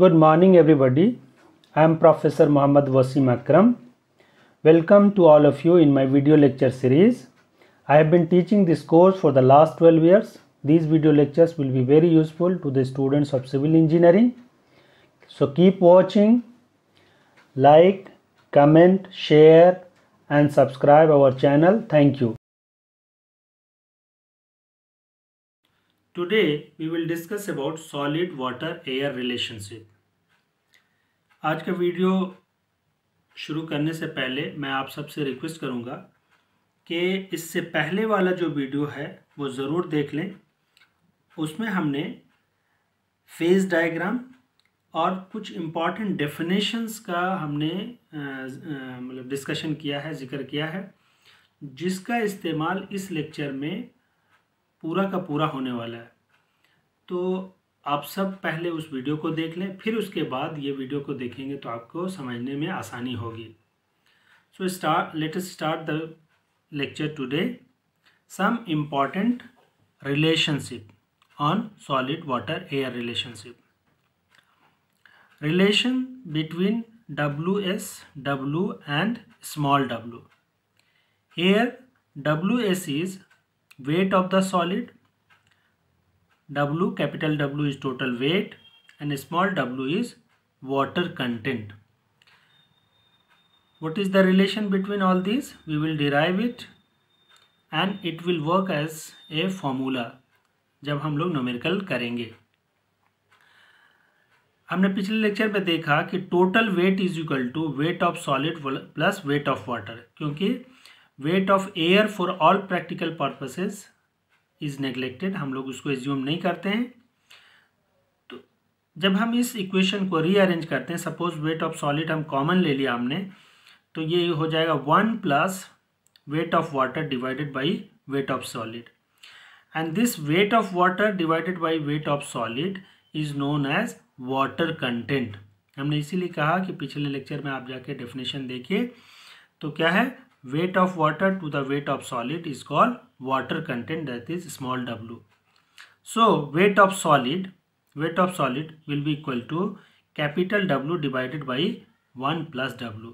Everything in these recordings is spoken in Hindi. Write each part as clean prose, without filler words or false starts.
Good morning everybody. I am Professor Muhammad Wasim Akram. Welcome to all of you in my video lecture series. I have been teaching this course for the last 12 years. These video lectures will be very useful to the students of civil engineering. So keep watching, like, comment, share and subscribe our channel. Thank you. Today we will discuss about solid water air relationship. आज का वीडियो शुरू करने से पहले मैं आप सबसे रिक्वेस्ट करूंगा कि इससे पहले वाला जो वीडियो है वो ज़रूर देख लें। उसमें हमने फेज डायग्राम और कुछ इम्पॉर्टेंट डेफिनेशंस का हमने मतलब डिस्कशन किया है, जिक्र किया है, जिसका इस्तेमाल इस लेक्चर में पूरा का पूरा होने वाला है। तो आप सब पहले उस वीडियो को देख लें, फिर उसके बाद ये वीडियो को देखेंगे तो आपको समझने में आसानी होगी। So let us start the lecture today. Some important relationship on solid water air relationship. Relation between WS, W and small w. Here WS is weight of the solid, W, capital W is total weight, and small w is water content. What is the relation between all these? We will derive it and it will work as a formula जब हम लोग न्यूमेरिकल करेंगे। हमने पिछले लेक्चर में देखा कि total weight is equal to weight of solid plus weight of water, क्योंकि weight of air for all practical purposes is neglected, हम लोग उसको एज्यूम नहीं करते हैं। तो जब हम इस इक्वेशन को रीअरेंज करते हैं, सपोज वेट ऑफ सॉलिड हम कॉमन ले लिया हमने, तो ये हो जाएगा 1 plus weight of water divided by weight of solid, and this weight of water divided by weight of solid is known as water content. हमने इसीलिए कहा कि पिछले लेक्चर में आप जाके डेफिनेशन देखिए, तो क्या है, weight of water to the weight of solid is called water content, that is small w. So weight of solid will be equal to capital W divided by 1 plus W,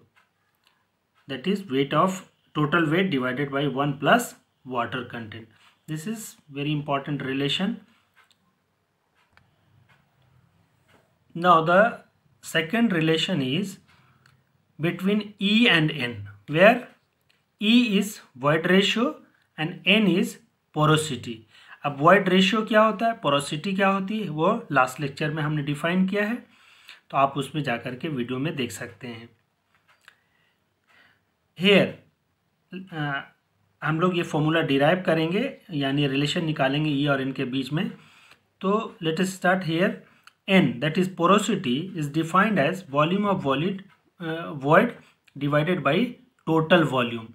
that is weight of total weight divided by 1 plus water content. This is very important relation. Now the second relation is between E and N, where E is void ratio and N is porosity. अब void ratio क्या होता है, porosity क्या होती है, वो लास्ट लेक्चर में हमने डिफाइन किया है, तो आप उसमें जाकर के वीडियो में देख सकते हैं। Here हम लोग ये फॉर्मूला डिराइव करेंगे, यानी रिलेशन निकालेंगे E और N के बीच में। तो late us start here. N, that is porosity, is defined as volume of void divided by total volume.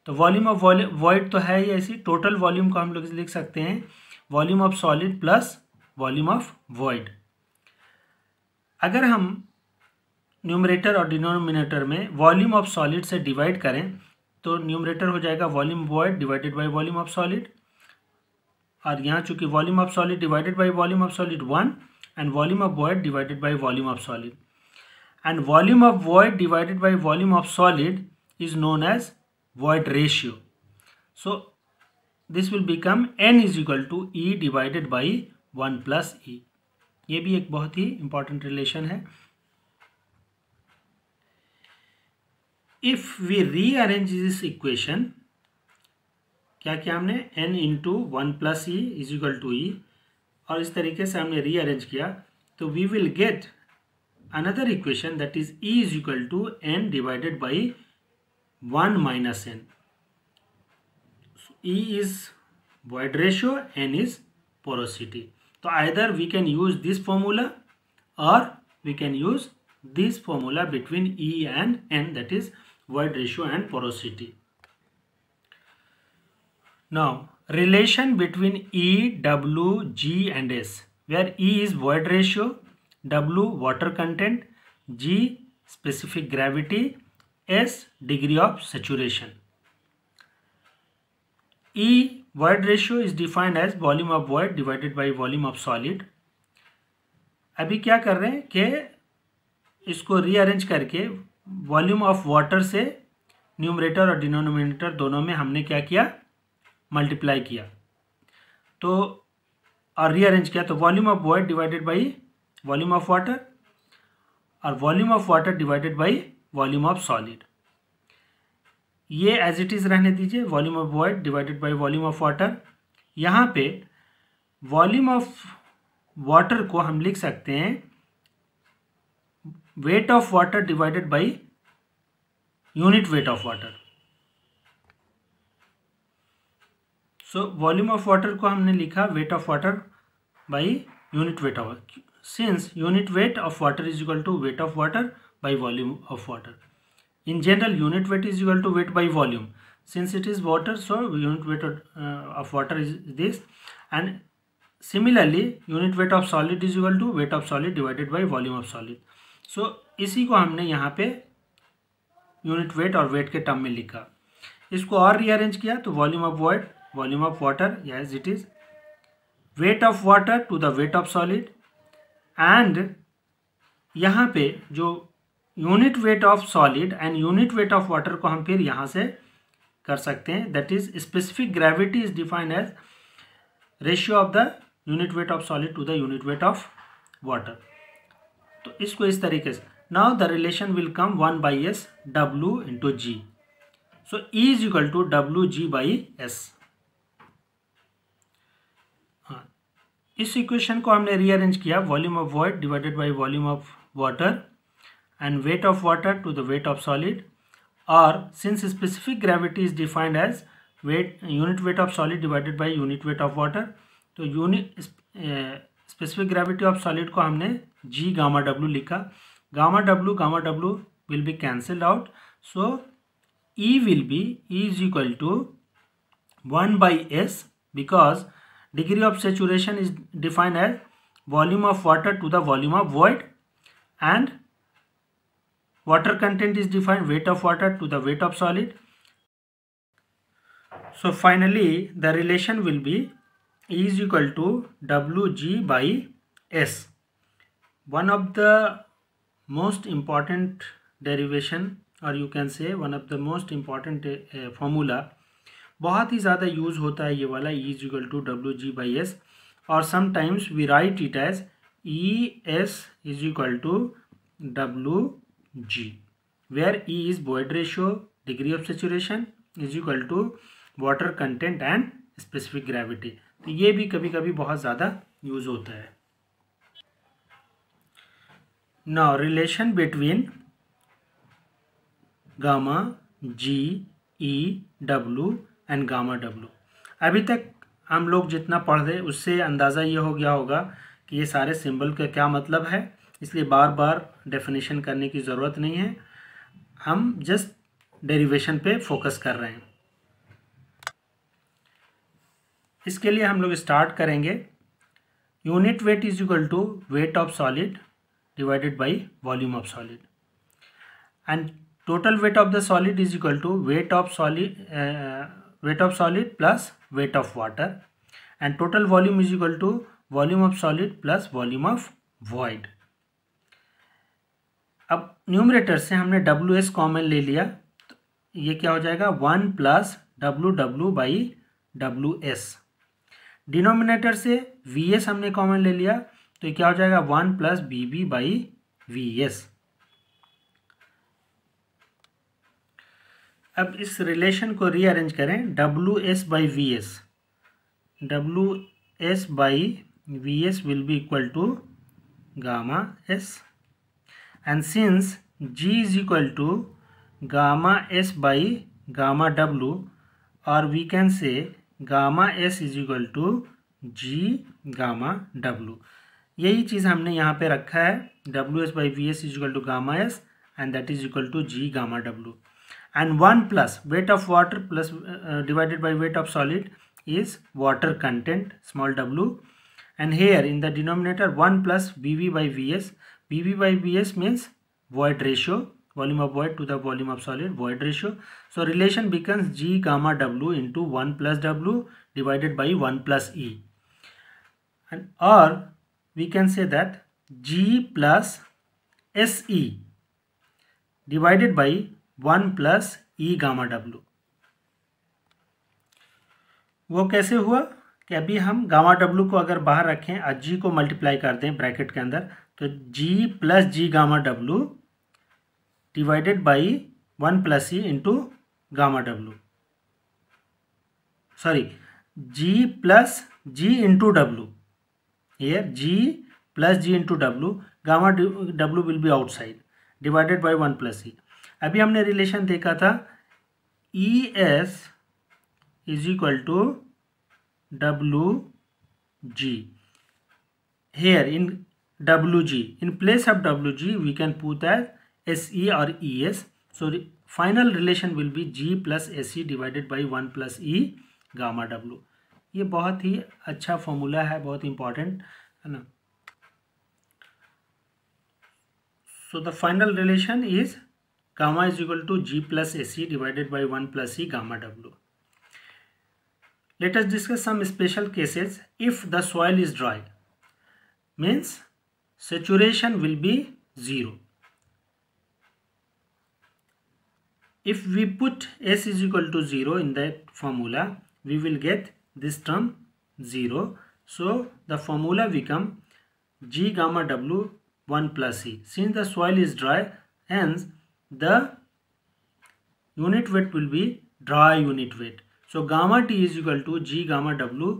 तो वॉल्यूम ऑफ वॉइड तो है ही ऐसी, टोटल वॉल्यूम को हम लोग लिख सकते हैं volume of solid plus volume of void. अगर हम न्यूमरेटर और डिनोमिनेटर में वॉल्यूम ऑफ सॉलिड से डिवाइड करें तो न्यूमरेटर हो जाएगा volume void divided by volume of solid, और यहाँ चूंकि volume of solid divided by volume of solid 1 and volume of void divided by volume of solid, and volume of void divided by volume of solid is known as void ratio. So this will become N is equal to E divided by 1 plus E. ये भी एक बहुत ही important relation है। If we rearrange this equation, क्या किया हमने, N into 1 plus E is equal to E, और इस तरीके से हमने rearrange किया, तो we will get another equation that is E is equal to N divided by 1 minus N. So E is void ratio, N is porosity. So either we can use this formula or we can use this formula between E and N, that is void ratio and porosity. Now relation between E, W, G and S, where E is void ratio, W water content, G specific gravity, S degree of saturation. E void ratio is defined as volume of void divided by volume of solid, अभी क्या कर रहे हैं कि इसको रीअरेंज करके वॉल्यूम ऑफ वाटर से न्यूमरेटर और डिनोमिनेटर दोनों में हमने क्या किया, मल्टीप्लाई किया, तो और रीअरेंज किया, तो volume of void divided by volume of water और volume of water divided by volume of solid, ये एज इट इज़ रहने दीजिए, volume of void divided by volume of water. यहाँ पे वॉल्यूम ऑफ वाटर को हम लिख सकते हैं weight of water divided by unit weight of water. So volume of water को हमने लिखा weight of water by unit weight of water, since unit weight of water is equal to weight of water by volume of water. In general, unit weight is equal to weight by volume. Since it is water, so unit weight of water is this. And similarly, unit weight of solid is equal to weight of solid divided by volume of solid. So इसी को हमने यहाँ पे unit weight और weight के टर्म में लिखा। इसको और रीअरेंज किया तो volume of void, volume of water, yes it is weight of water to the weight of solid, and यहाँ पे जो unit weight of solid and unit weight of water को हम फिर यहाँ से कर सकते हैं, that is specific gravity is defined as ratio of the unit weight of solid to the unit weight of water. तो इसको इस तरीके से, now the relation will come 1/s W into G, so E is equal to WG/S। हाँ, इस इक्वेशन को हमने रीअरेंज किया, volume of void divided by volume of water and weight of water to the weight of solid, or since specific gravity is defined as unit weight of solid divided by unit weight of water, तो unit specific gravity of solid को हमने G गामा W लिखा, gamma W will be cancelled out, so E will be E is equal to 1/S, because degree of saturation is defined as volume of water to the volume of void, and water content is defined weight of water to the weight of solid. So finally the relation will be E is equal to WG/S. One of the most important derivation, or you can say one of the most important formula, बहुत ही ज़्यादा यूज़ होता है ये वाला E is equal to WG/S, और sometimes we write it as ES is equal to WG, where E is void ratio, degree of saturation is equal to water content and specific gravity. तो ये भी कभी कभी बहुत ज़्यादा यूज़ होता है। Now relation between gamma G, E, W and gamma W, अभी तक हम लोग जितना पढ़ रहे उससे अंदाज़ा ये हो गया होगा कि ये सारे सिंबल का क्या मतलब है, इसलिए बार बार डेफिनेशन करने की ज़रूरत नहीं है, हम जस्ट डेरिवेशन पे फोकस कर रहे हैं। इसके लिए हम लोग स्टार्ट करेंगे, unit weight is equal to weight of solid divided by volume of solid, and total weight of the solid is equal to weight of solid plus weight of water, and total volume is equal to volume of solid plus volume of void. अब न्यूमरेटर से हमने WS कॉमन ले लिया, तो ये क्या हो जाएगा 1 + WW/WS। डिनोमिनेटर से VS हमने कॉमन ले लिया, तो ये क्या हो जाएगा 1 + BB/VS। अब इस रिलेशन को रीअरेंज करें, WS/VS, WS/VS will be equal to gamma S, and since G is equal to gamma S by gamma W, or we can say gamma S is equal to G gamma W, यही चीज़ हमने यहाँ पे रखा है, WS/VS is equal to gamma S and that is equal to G gamma W, and 1 plus weight of water plus divided by weight of solid is water content, small w, and here in the denominator 1 plus BV/VS. BV/VS means void ratio, volume of void to the volume of solid, void ratio. So relation becomes G gamma W into 1 plus W divided by 1 plus E, and or we can say that G plus SE divided by 1 plus E gamma W. वो कैसे हुआ कि अभी हम गामा डब्लू को अगर बाहर रखें और जी को मल्टीप्लाई कर दें ब्रैकेट के अंदर, तो G plus G gamma W divided by 1 plus E into gamma W, sorry G plus G into W, here g plus g into w, gamma w will be outside, divided by 1 plus e। अभी हमने रिलेशन देखा था E s is equal to w g, here in w g, in place of w g we can put as s e or e s, so final relation will be g plus s e divided by 1 plus e gamma w। ये बहुत ही अच्छा फॉर्मूला है, बहुत इंपॉर्टेंट है ना। So the final relation is gamma is equal to G plus A C divided by 1 plus E gamma W. Let us discuss some special cases. If the soil is dry means saturation will be 0. If we put S is equal to 0 in that formula, we will get this term 0. So the formula become G gamma W 1 plus E. Since the soil is dry, hence the unit weight will be dry unit weight. So gamma T is equal to G gamma W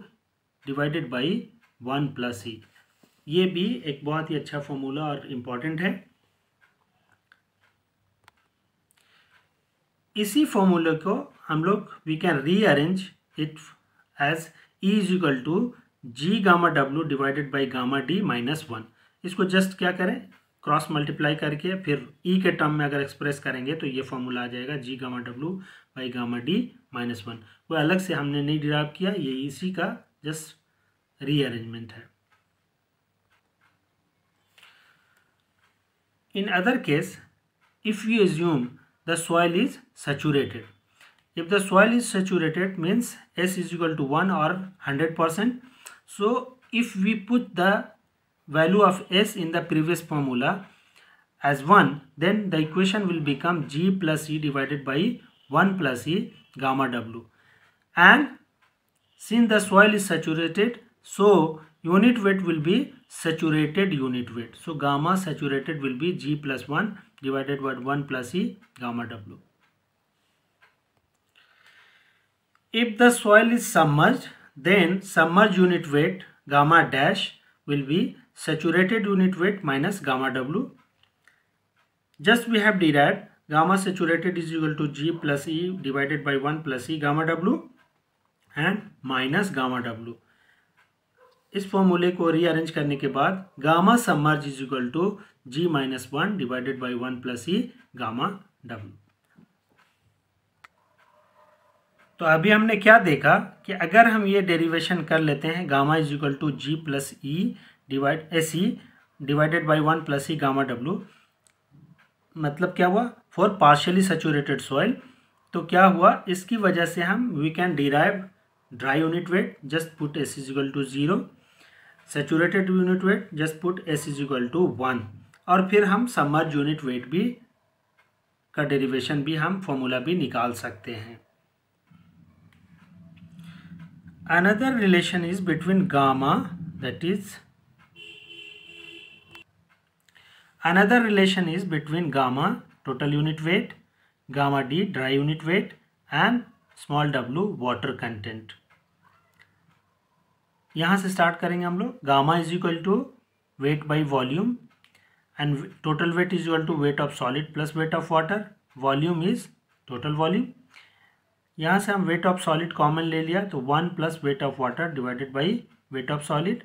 divided by 1 plus E. ये भी एक बहुत ही अच्छा फॉर्मूला और इम्पॉर्टेंट है। इसी फॉर्मूले को हम लोग we can rearrange it as E is equal to G gamma W divided by gamma D minus 1। इसको जस्ट क्या करें, क्रॉस मल्टीप्लाई करके फिर E के टर्म में अगर एक्सप्रेस करेंगे तो ये फॉर्मूला आ जाएगा जी gamma W by gamma D minus 1। वो अलग से हमने नहीं डिराइव किया, ये इसी का जस्ट रीअरेंजमेंट है। In other case, if we assume the soil is saturated, if the soil is saturated means S is equal to 1 or 100%. So if we put the value of S in the previous formula as 1, then the equation will become G plus E divided by 1 plus E gamma W. And since the soil is saturated, so unit weight will be saturated unit weight. So gamma saturated will be G plus 1 divided by 1 plus E gamma W. If the soil is submerged, then submerged unit weight gamma dash will be saturated unit weight minus gamma W. Just we have derived gamma saturated is equal to G plus E divided by 1 plus E gamma W and minus gamma W. इस फॉर्मूले को रीअरेंज करने के बाद gamma submerge is equal to G minus 1 divided by 1 plus E gamma W. तो अभी हमने क्या देखा कि अगर हम ये डेरिवेशन कर लेते हैं gamma is equal to G plus E divide S E divided by 1 plus E gamma W, मतलब क्या हुआ, फॉर पार्शियली सैचुरेटेड सॉइल। तो क्या हुआ, इसकी वजह से हम we can derive dry unit weight, just put S is equal to 0, saturated unit weight just put S is equal to 1, और फिर हम सबमर्ज यूनिट वेट भी का डेरिवेशन भी हम फॉर्मूला भी निकाल सकते हैं। Another relation is between gamma, that is another relation is between gamma total unit weight, gamma D dry unit weight and small w water content. यहाँ से स्टार्ट करेंगे हम लोग। Gamma is equal to weight by volume and total weight is equal to weight of solid plus weight of water, volume is total volume. यहाँ से हम वेट ऑफ सॉलिड कॉमन ले लिया तो 1 plus weight of water divided by weight of solid,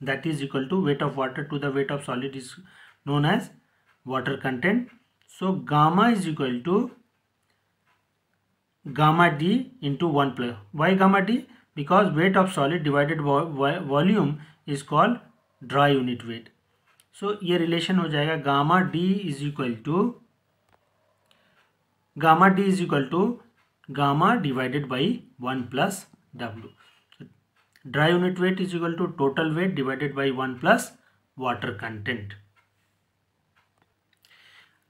that is equal to weight of water to the weight of solid is known as water content. So gamma is equal to gamma d into 1 plus, why gamma d, because weight of solid divided volume is called dry unit weight. So ये रिलेशन हो जाएगा gamma d is equal to gamma divided by 1 plus w. Dry unit weight is equal to total weight divided by 1 plus water content.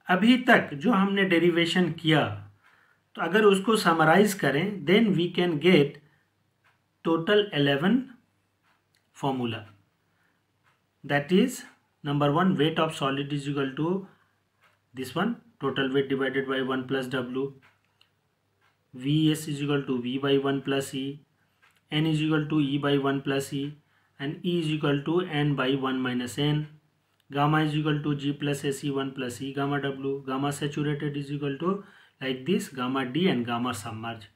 अभी तक जो हमने डेरिवेशन किया, तो अगर उसको समराइज करें, then we can get total 11 formula. That is number 1, weight of solid is equal to this one, total weight divided by 1 plus W. Vs is equal to V by 1 plus E. N is equal to E by 1 plus E. And E is equal to N by 1 minus N. Gamma is equal to G plus SE 1 plus E gamma W. Gamma saturated is equal to like this, gamma D and gamma submerged.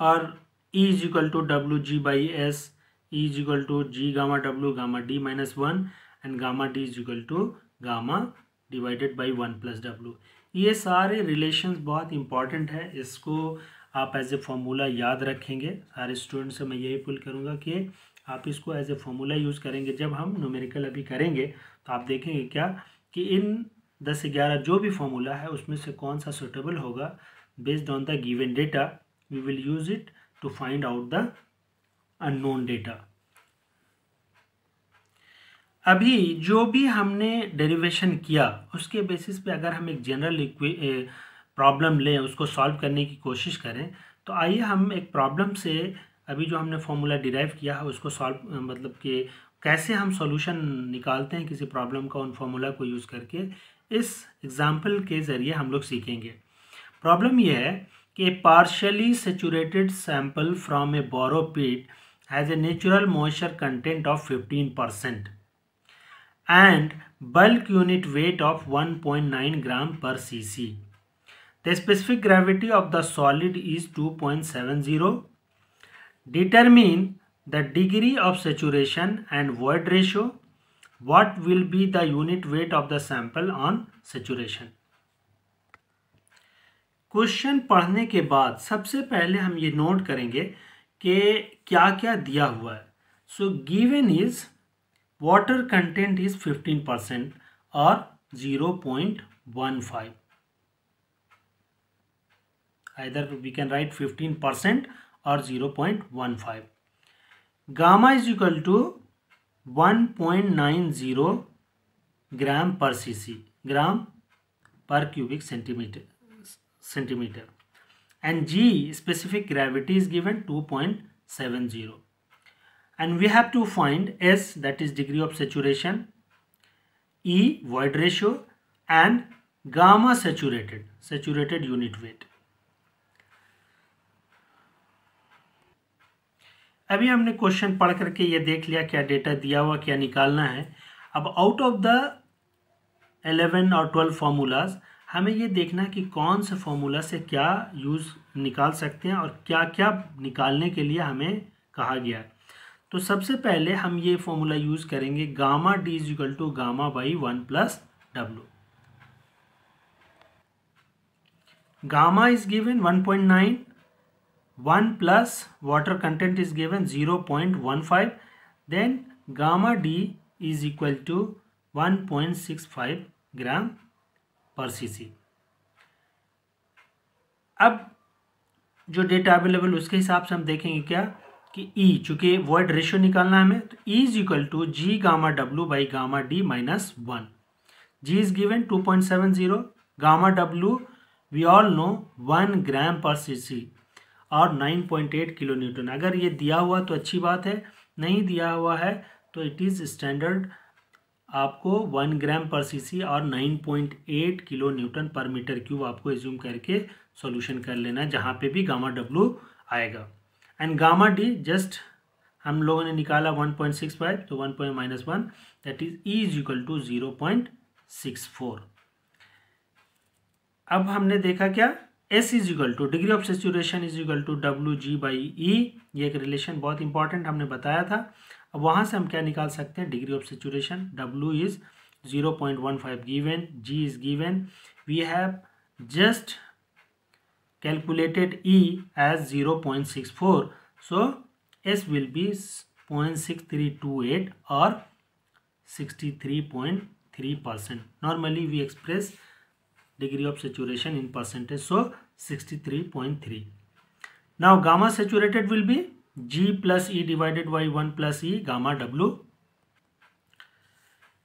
Or E is equal to WG by S. E is equal to G gamma W gamma D minus 1 and gamma D is equal to gamma divided by 1 plus W. ये सारे रिलेशंस बहुत इंपॉर्टेंट है, इसको आप एज ए फॉर्मूला याद रखेंगे। सारे स्टूडेंट्स से मैं यही अपील करूँगा कि आप इसको एज ए फॉर्मूला यूज़ करेंगे। जब हम न्यूमेरिकल अभी करेंगे तो आप देखेंगे क्या कि इन 10-11 जो भी फॉर्मूला है उसमें से कौन सा सुटेबल होगा। Based on the given data we will use it to find out the unknown data. अभी जो भी हमने डेरिवेशन किया उसके बेसिस पे अगर हम एक जनरल प्रॉब्लम लें, उसको सॉल्व करने की कोशिश करें, तो आइए हम एक प्रॉब्लम से अभी जो हमने फॉर्मूला डिराइव किया है उसको सॉल्व मतलब कि कैसे हम सॉल्यूशन निकालते हैं किसी प्रॉब्लम का उन फॉर्मूला को यूज़ करके, इस एग्जांपल के ज़रिए हम लोग सीखेंगे। प्रॉब्लम यह है कि partially saturated sample from a borrow pit has a natural moisture content of 15% and bulk unit weight of 1.9 gram per cc. The specific gravity of the solid is 2.70. Determine the degree of saturation and void ratio. What will be the unit weight of the sample on saturation? Question पढ़ने के बाद सबसे पहले हम ये नोट करेंगे कि क्या क्या दिया हुआ है। So given is water content is 15% or 0.15. Either we can write 15% or 0.15. Gamma is equal to 1.90 gram per cc, gram per cubic centimeter, and G specific gravity is given 2.70. And we have to find S, that is degree of saturation, E void ratio and gamma saturated unit weight. अभी हमने क्वेश्चन पढ़ करके ये देख लिया क्या डेटा दिया हुआ, क्या निकालना है। अब आउट ऑफ द 11 और 12 फार्मूलाज हमें ये देखना है कि कौन से फार्मूला से क्या यूज़ निकाल सकते हैं और क्या क्या निकालने के लिए हमें कहा गया है। तो सबसे पहले हम ये फॉर्मूला यूज़ करेंगे, gamma D is equal to gamma by 1 plus W. Gamma is given 1.9, 1 plus water content is given 0.15, then gamma D is equal to 1.65 gram per CC. अब जो डेटा अवेलेबल उसके हिसाब से हम देखेंगे क्या कि E, चूंकि वॉइड रेशियो निकालना है हमें, तो E is equal to G gamma W by gamma D minus 1। G is given 2.70, gamma W we all know 1 gram per CC और 9.8 किलो न्यूटन। अगर ये दिया हुआ तो अच्छी बात है, नहीं दिया हुआ है तो इट इज़ स्टैंडर्ड आपको 1 ग्राम पर सीसी और 9.8 किलो न्यूटन पर मीटर क्यूब आपको एज्यूम करके सॉल्यूशन कर लेना है जहाँ पे भी गामा डब्ल्यू आएगा। एंड गामा डी जस्ट हम लोगों ने निकाला 1.65, तो 1.-1 that is E is equal to 0.64। अब हमने देखा क्या, S is equal to degree of saturation is equal to WG by E। ये एक रिलेशन बहुत इंपॉर्टेंट हमने बताया था। अब वहाँ से हम क्या निकाल सकते हैं, degree of saturation, W is 0.15 given, G is given, we have just calculated E as 0.64, so S will be 0.6328 or 63.3%. Normally we express degree of saturation in percentage, so 63.3. Now gamma saturated will be G plus E divided by 1 plus E gamma W.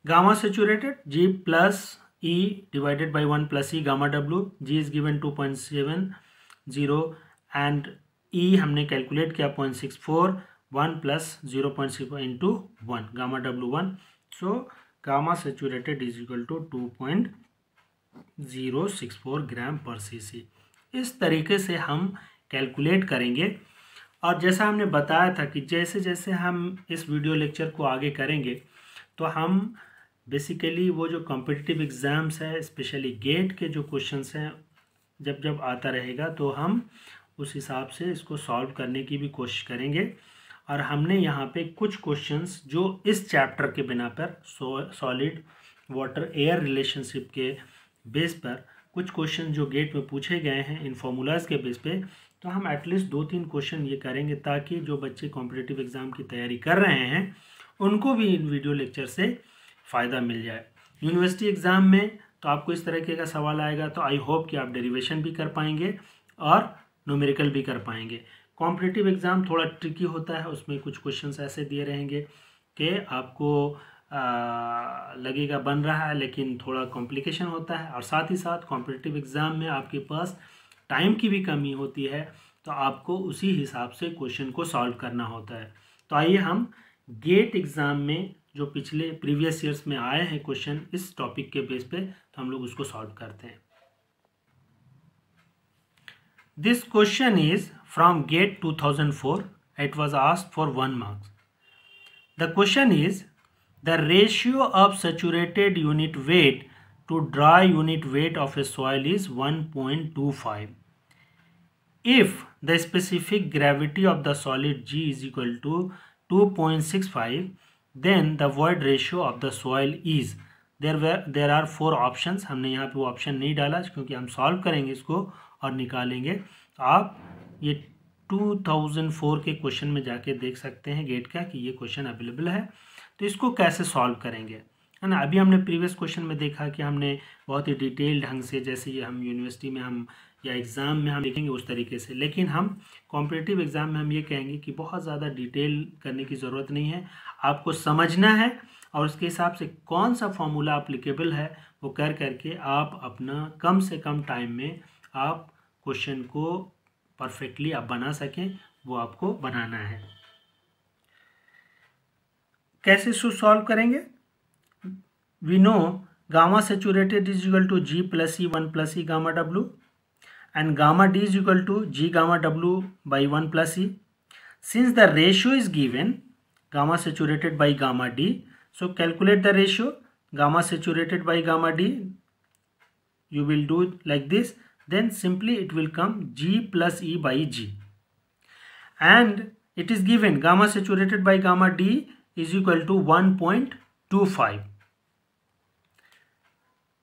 Gamma saturated G plus E divided by 1 plus E gamma W. G is given 2.70 and E हमने कैलकुलेट किया 0.64, 1 plus 0.64 into 1 gamma W 1. So gamma saturated is equal to 2.064 ग्राम पर cc. इस तरीके से हम कैलकुलेट करेंगे। और जैसा हमने बताया था कि जैसे जैसे हम इस वीडियो लेक्चर को आगे करेंगे तो हम बेसिकली वो जो कॉम्पिटिटिव एग्ज़ाम्स है, स्पेशली गेट के जो क्वेश्चंस हैं, जब जब आता रहेगा तो हम उस हिसाब से इसको सॉल्व करने की भी कोशिश करेंगे। और हमने यहाँ पे कुछ क्वेश्चंस जो इस चैप्टर के बिना पर सॉलिड वाटर एयर रिलेशनशिप के बेस पर कुछ क्वेश्चन जो गेट में पूछे गए हैं इन फॉर्मूलाज़ के बेस पे, तो हम एटलीस्ट 2-3 क्वेश्चन ये करेंगे ताकि जो बच्चे कॉम्पिटिटिव एग्ज़ाम की तैयारी कर रहे हैं उनको भी इन वीडियो लेक्चर से फ़ायदा मिल जाए। यूनिवर्सिटी एग्ज़ाम में तो आपको इस तरीके का सवाल आएगा तो आई होप कि आप डेरिवेशन भी कर पाएंगे और न्यूमेरिकल भी कर पाएंगे। कॉम्पिटिटिव एग्ज़ाम थोड़ा ट्रिकी होता है, उसमें कुछ क्वेश्चंस ऐसे दिए रहेंगे कि आपको लगेगा बन रहा है लेकिन थोड़ा कॉम्प्लिकेशन होता है। और साथ ही साथ कॉम्पिटिटिव एग्ज़ाम में आपके पास टाइम की भी कमी होती है, तो आपको उसी हिसाब से क्वेश्चन को सॉल्व करना होता है। तो आइए हम गेट एग्ज़ाम में जो पिछले प्रीवियस ईयर्स में आए हैं क्वेश्चन इस टॉपिक के बेस पे, तो हम लोग उसको सॉल्व करते हैं। This question is from GATE 2004. It was asked for 1 marks. The question is the ratio of saturated unit weight to dry unit weight of a soil is 1.25. If the specific gravity of the solid G is equal to 2.65, then the void ratio of the soil is. There are 4 options. हमने यहाँ पे वो ऑप्शन नहीं डाला क्योंकि हम सॉल्व करेंगे इसको और निकालेंगे। तो आप ये 2004 के क्वेश्चन में जाके देख सकते हैं गेट का कि ये क्वेश्चन अवेलेबल है। तो इसको कैसे सॉल्व करेंगे, है ना। अभी हमने प्रीवियस क्वेश्चन में देखा कि हमने बहुत ही डिटेल ढंग से, जैसे ये हम यूनिवर्सिटी में हम या एग्ज़ाम में हम देखेंगे उस तरीके से, लेकिन हम कॉम्पिटिटिव एग्ज़ाम में हम ये कहेंगे कि बहुत ज़्यादा डिटेल करने की ज़रूरत नहीं है, आपको समझना है और उसके हिसाब से कौन सा फॉर्मूला अप्लीकेबल है वो कर करके आप अपना कम से कम टाइम में आप क्वेश्चन को परफेक्टली आप बना सकें, वो आपको बनाना है। कैसे सॉल्व करेंगे? We know gamma saturated is equal to G plus E 1 plus E gamma W and gamma D is equal to G gamma W by 1 plus E. Since the ratio is given gamma saturated by gamma D, so calculate the ratio gamma saturated by gamma D. You will do it like this, then simply it will come G plus E by G, and it is given gamma saturated by gamma D is equal to 1.25.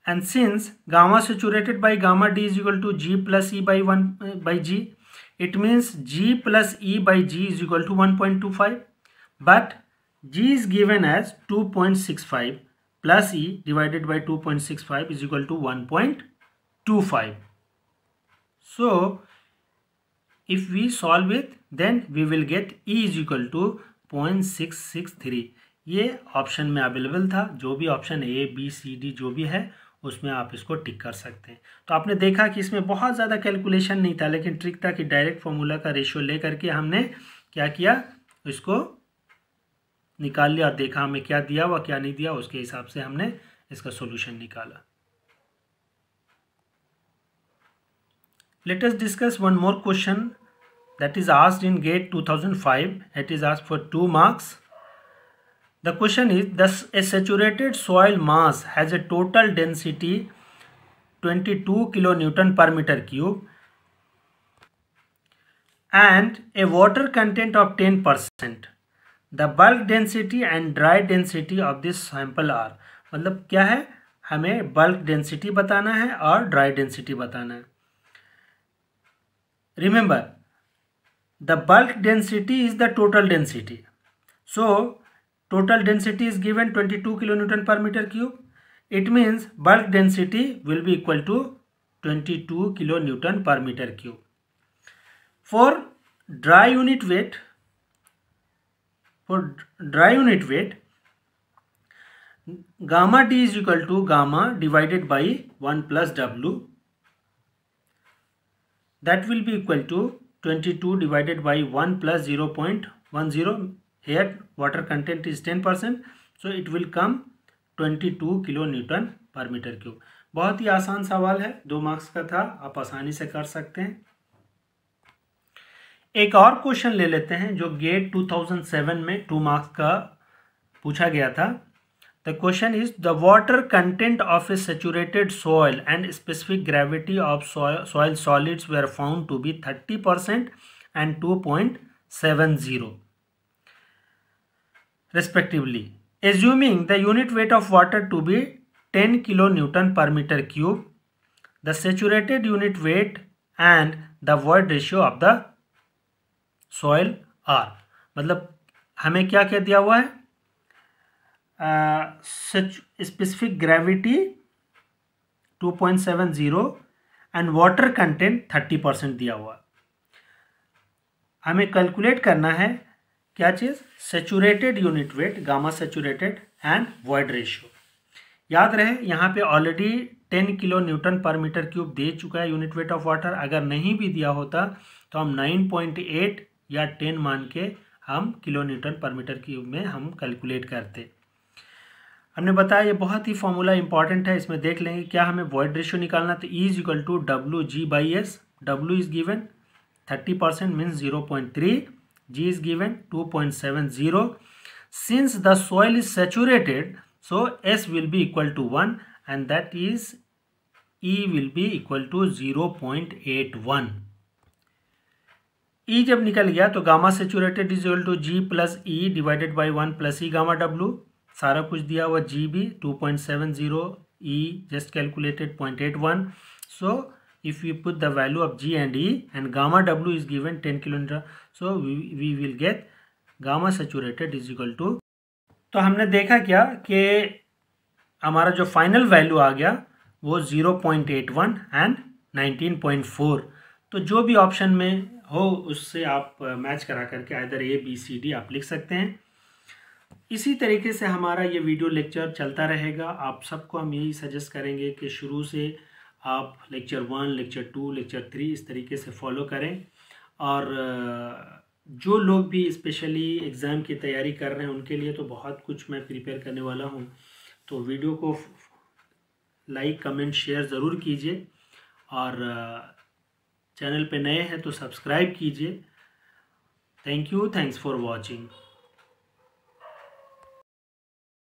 And since gamma saturated by gamma D is equal to G plus E by 1 by G, it means G plus E by G is equal to 1.25. But G is given as 2.65 plus E divided by 2.65 is equal to 1.25. So if we solve it, then we will get E is equal to 0.663. ये ऑप्शन में अवेलेबल था, जो भी option A B C D जो भी है उसमें आप इसको टिक कर सकते हैं। तो आपने देखा कि इसमें बहुत ज़्यादा कैलकुलेशन नहीं था, लेकिन ट्रिक था कि डायरेक्ट फॉर्मूला का रेशियो ले करके हमने क्या किया, इसको निकाल लिया और देखा हमें क्या दिया हुआ क्या नहीं दिया, उसके हिसाब से हमने इसका सॉल्यूशन निकाला। Let us discuss one more question that is asked in GATE 2005. It is asked for 2 marks. The question is, a saturated soil mass has a total density 22 kilonewton per meter cube and a water content of 10%. The bulk density and dry density of this sample are. मतलब क्या है, हमें bulk density बताना है और dry density बताना है. Remember, the bulk density is the total density. So total density is given 22 kilonewton per meter cube. It means bulk density will be equal to 22 kilonewton per meter cube. For dry unit weight, for dry unit weight, gamma d is equal to gamma divided by 1 plus W. That will be equal to 22 divided by 1 plus 0.10. Here water content is 10%, so it will come 22 kilo newton पर मीटर क्यूब। बहुत ही आसान सवाल है, 2 मार्क्स का था, आप आसानी से कर सकते हैं। एक और क्वेश्चन ले लेते हैं जो गेट 2007 में 2 मार्क्स का पूछा गया था। The question is the water content of a saturated soil and specific gravity of soil solids were found to be 30% and 2.70 respectively. Assuming the unit weight of water to be 10 kilonewton per meter cube, the saturated unit weight and the void ratio of the soil are, मतलब हमें क्या क्या दिया हुआ है, specific gravity 2.70 and water content 30% दिया हुआ। हमें कैलकुलेट करना है क्या चीज़, saturated unit weight, gamma saturated and void ratio. याद रहे यहाँ पे ऑलरेडी 10 किलो न्यूटन पर मीटर क्यूब दे चुका है यूनिट वेट ऑफ वाटर। अगर नहीं भी दिया होता तो हम 9.8 या 10 मान के हम किलो न्यूटन पर मीटर क्यूब में हम कैलकुलेट करते। हमने बताया ये बहुत ही फॉर्मूला इंपॉर्टेंट है, इसमें देख लेंगे क्या हमें वॉइड रेशियो निकालना। तो E is equal to WG/S। W is given 30% means 0.3, G is given 2.70. Since the soil is saturated, so S will be equal to 1 and that is E will be equal to 0.81. E जब निकल गया तो gamma saturated is equal to G plus E divided by 1 plus E gamma W। सारा कुछ दिया हुआ, G भी 2.70, E just calculated 0.81. So if we put the value of G and E and gamma W is given 10 kilonewton, so we will get gamma saturated is equal to, तो हमने देखा क्या कि हमारा जो फाइनल वैल्यू आ गया वो 0.81 एंड 19.4। तो जो भी ऑप्शन में हो उससे आप मैच करा करके either A B C D आप लिख सकते हैं। इसी तरीके से हमारा ये वीडियो लेक्चर चलता रहेगा। आप सबको हम यही सजेस्ट करेंगे कि शुरू से आप लेक्चर 1, लेक्चर 2, लेक्चर 3 इस तरीके से फॉलो करें। और जो लोग भी स्पेशली एग्ज़ाम की तैयारी कर रहे हैं उनके लिए तो बहुत कुछ मैं प्रिपेयर करने वाला हूं। तो वीडियो को लाइक, कमेंट, शेयर ज़रूर कीजिए और चैनल पे नए हैं तो सब्सक्राइब कीजिए। Thank you, thanks for watching.